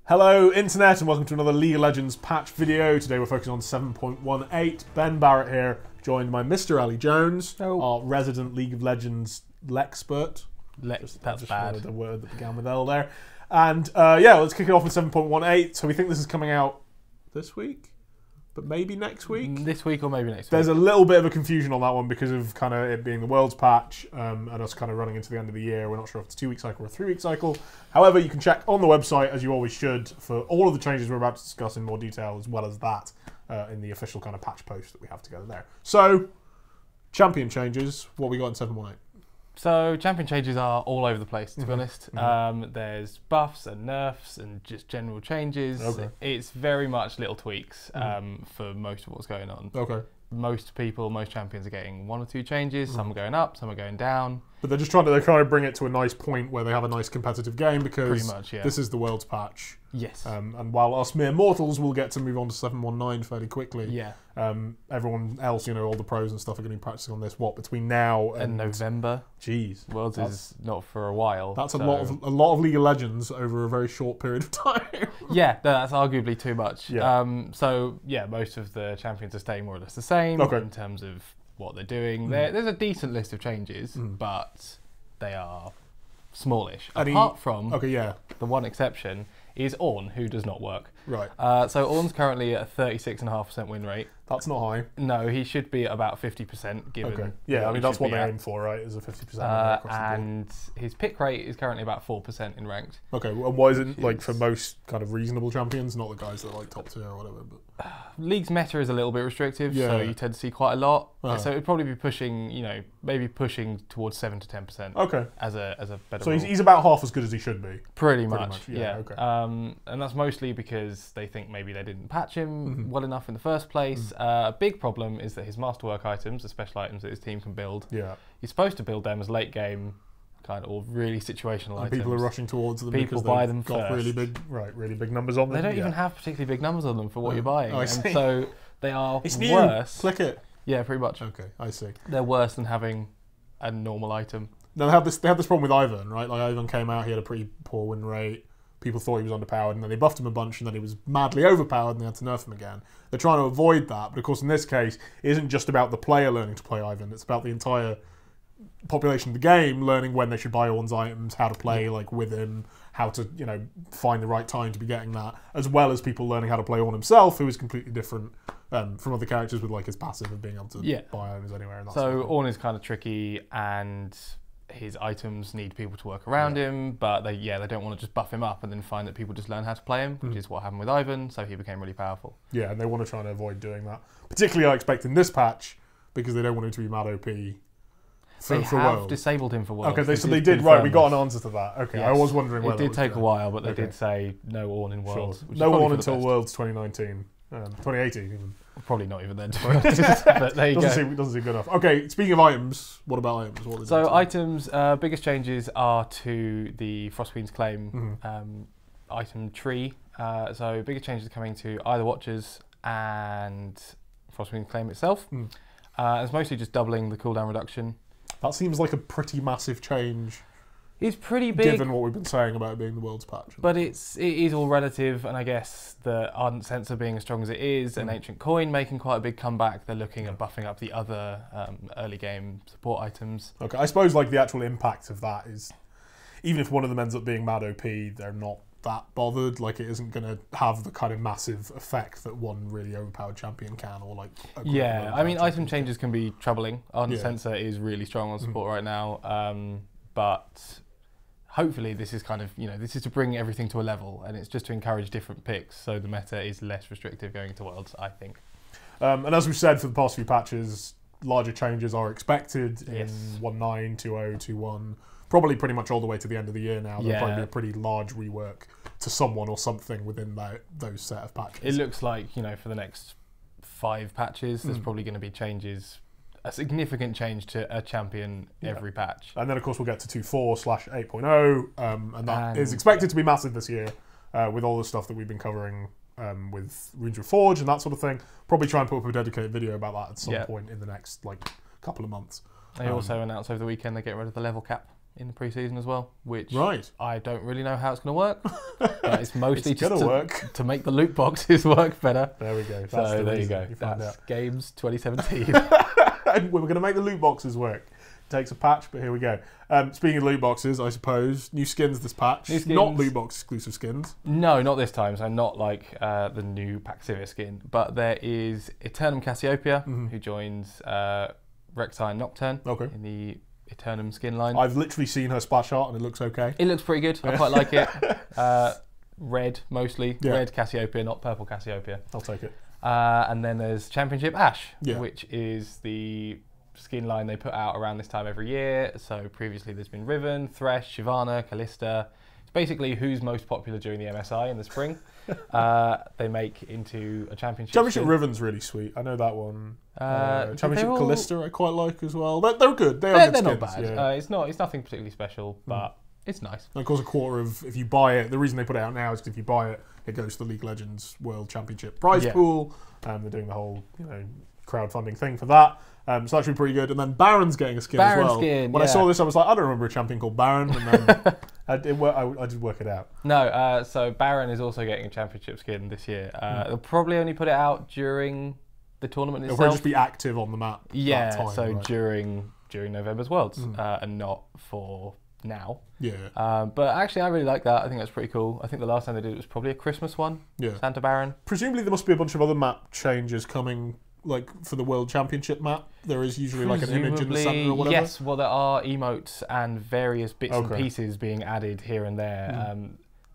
Hello Internet and welcome to another League of Legends patch video. Today we're focusing on 7.18. Ben Barrett here, joined by Mr. Ali Jones, our resident League of Legends Lexpert. That's just bad. The word that began with L there. And yeah, let's kick it off with 7.18. So we think this is coming out this week, but maybe next week? This week or maybe next week. There's a little bit of a confusion on that one because of kind of it being the Worlds patch and us kind of running into the end of the year. We're not sure if it's a 2-week cycle or a 3-week cycle. However, you can check on the website, as you always should, for all of the changes we're about to discuss in more detail, as well as that in the official kind of patch post that we have together there. So, champion changes. What we got in 7.18? So champion changes are all over the place, to be honest. There's buffs and nerfs and just general changes. Okay. It's very much little tweaks for most of what's going on. Okay. Most champions are getting 1 or 2 changes. Some are going up, some are going down. But they're just trying to kind of bring it to a nice point where they have a nice competitive game because Pretty much, yeah. This is the Worlds patch. Yes. And while us mere mortals will get to move on to 7.19 fairly quickly, Yeah. everyone else, you know, all the pros and stuff are going to be practicing on this, between now And November. Jeez. Worlds is not for a while. That's a lot of League of Legends over a very short period of time. Yeah, that's arguably too much. Yeah. So yeah, most of the champions are staying more or less the same in terms of what they're doing. There's a decent list of changes, but they are smallish. Apart from the one exception is Ornn, who does not work. Right. So Ornn's currently at a 36.5% win rate. That's not high. No, he should be at about 50% given. Okay. Yeah, I mean that's what they aim for, right? Is a 50%. And his pick rate is currently about 4% in ranked. Okay, and why is it like for most kind of reasonable champions, not the guys that are like top tier or whatever? But League's meta is a little bit restrictive, so you tend to see quite a lot. So it'd probably be pushing, you know, maybe pushing towards 7 to 10%. Okay. As a better. So he's about half as good as he should be. Pretty much. Yeah. Okay. And that's mostly because they think maybe they didn't patch him well enough in the first place. A big problem is that his masterwork items, the special items that his team can build, you're supposed to build them as late game kind of, or really situational items. People are rushing towards them because buy them got first. really big numbers on them. They don't even have particularly big numbers on them for what you're buying. And so they are it's worse. Click it. Yeah, pretty much. Okay, I see. They're worse than having a normal item. Now they have this problem with Ivan, right? Like Ivan came out, he had a pretty poor win rate. People thought he was underpowered, and then they buffed him a bunch, and then he was madly overpowered, and they had to nerf him again. They're trying to avoid that, but of course in this case, it isn't just about the player learning to play Ivan, it's about the entire population of the game learning when they should buy Ornn's items, how to play like with him, how to, you know, find the right time to be getting that, as well as people learning how to play Ornn himself, who is completely different from other characters with like his passive of being able to buy items anywhere. And that so Ornn is kind of tricky, and his items need people to work around him, but they don't want to just buff him up and then find that people just learn how to play him, which is what happened with Ivan, so he became really powerful. Yeah, and they want to try and avoid doing that. Particularly I expect in this patch, because they don't want him to be mad OP for Worlds. Disabled him for Worlds. Okay, so they did, right, we got an answer to that. Okay, yes. I was wondering whether it did take a while, but they did say no Ornn in Worlds. Sure. No Ornn until Worlds 2019. 2018 even. Probably not even then, to be honest. But there you go. Doesn't seem good enough. Okay, speaking of items, what about items? Items, biggest changes are to the Frost Queen's Claim item tree. So biggest changes are coming to either Watchers and Frost Queen's Claim itself. It's mostly just doubling the cooldown reduction. That seems like a pretty massive change. It's pretty big, given what we've been saying about it being the Worlds patch. But it is all relative, and I guess the Ardent Sensor being as strong as it is, and Ancient Coin making quite a big comeback. They're looking at buffing up the other early game support items. Okay, I suppose like the actual impact of that is, even if one of them ends up being mad OP, they're not that bothered. Like it isn't going to have the kind of massive effect that one really overpowered champion can, or like. Yeah, I mean, item changes can be troubling. Ardent Sensor is really strong on support right now, but hopefully this is kind of, you know, this is to bring everything to a level, and it's just to encourage different picks, so the meta is less restrictive going into Worlds, I think. And as we've said for the past few patches, larger changes are expected in 1.9, 2.0, 2.1, probably pretty much all the way to the end of the year now. There'll probably be a pretty large rework to someone or something within those set of patches. It looks like, you know, for the next 5 patches, there's probably going to be changes, a significant change to a champion every patch. And then of course we'll get to 2.4/8.0, and that is expected to be massive this year, with all the stuff that we've been covering with Runes Reforged and that sort of thing. Probably try and put up a dedicated video about that at some point in the next couple of months. They also announced over the weekend they're getting rid of the level cap. in the pre-season as well, which I don't really know how it's going to work. But it's mostly it's just to make the loot boxes work better. There we go. So there you go. That's Games 2017. And we're going to make the loot boxes work. Takes a patch, but here we go. Speaking of loot boxes, I suppose, new skins this patch. New skins. Not loot box exclusive skins. No, not this time. So not like the new Paxivia skin. But there is Eternum Cassiopeia, who joins Rek'Sai Nocturne in the Eternum skin line. I've literally seen her splash art and it looks okay. It looks pretty good. I quite like it. Red, mostly. Yeah. Red Cassiopeia, not purple Cassiopeia. I'll take it. And then there's Championship Ashe, which is the skin line they put out around this time every year. So previously there's been Riven, Thresh, Shyvana, Callista. It's basically who's most popular during the MSI in the spring. They make into a championship. Championship Riven's really sweet. I know that one. Championship Callista I quite like as well. They're good. They're not bad. Yeah. It's nothing particularly special, but it's nice. And of course, a quarter of, if you buy it, the reason they put it out now is because if you buy it, it goes to the League of Legends World Championship prize pool. They're doing the whole crowdfunding thing for that. So that should be pretty good. And then Baron's getting a skin as well. When I saw this, I was like, I don't remember a champion called Baron. And then I did work it out. No, so Baron is also getting a championship skin this year. They'll probably only put it out during the tournament itself. It'll probably just be active on the map. Yeah, that time, so during November's Worlds, and not for now. Yeah. But actually, I really like that. I think that's pretty cool. I think the last time they did it was probably a Christmas one. Yeah. Santa Baron. Presumably, there must be a bunch of other map changes coming. Like for the World Championship map, there is usually like an image in the center or whatever. Yes, well there are emotes and various bits and pieces being added here and there.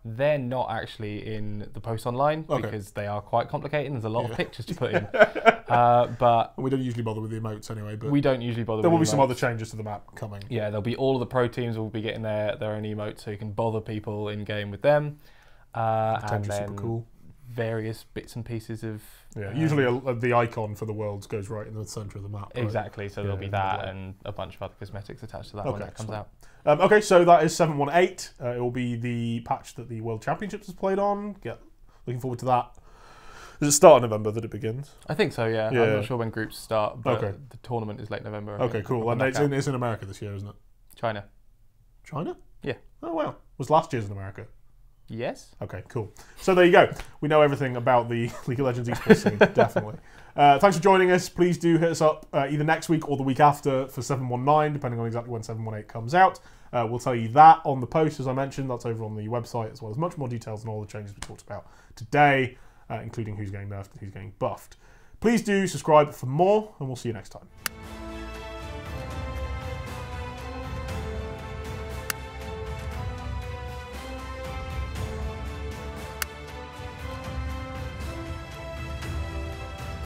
They're not actually in the post online because they are quite complicated and there's a lot of pictures to put in. But we don't usually bother with the emotes anyway. But we don't usually bother. There will with be some other changes to the map coming. Yeah, there'll be all of the pro teams will be getting their own emotes, so you can bother people in game with them. And then super cool. Various bits and pieces of usually the icon for the worlds goes right in the center of the map. Exactly, so there'll be that and a bunch of other cosmetics attached to that when that comes out. Okay, so that is 718. It will be the patch that the World Championships is played on. Looking forward to that. Does it start in November that it begins? I think so, yeah. I'm not sure when groups start, but the tournament is late November. Okay, cool. And it's in America this year, isn't it? China. China? Yeah. Oh, wow. Was last year's in America? Yes. Okay, cool. So there you go. We know everything about the League of Legends esports scene, definitely. Thanks for joining us. Please do hit us up either next week or the week after for 719, depending on exactly when 718 comes out. We'll tell you that on the post, as I mentioned. That's over on the website, as well as much more details on all the changes we talked about today, including who's getting nerfed and who's getting buffed. Please do subscribe for more, and we'll see you next time.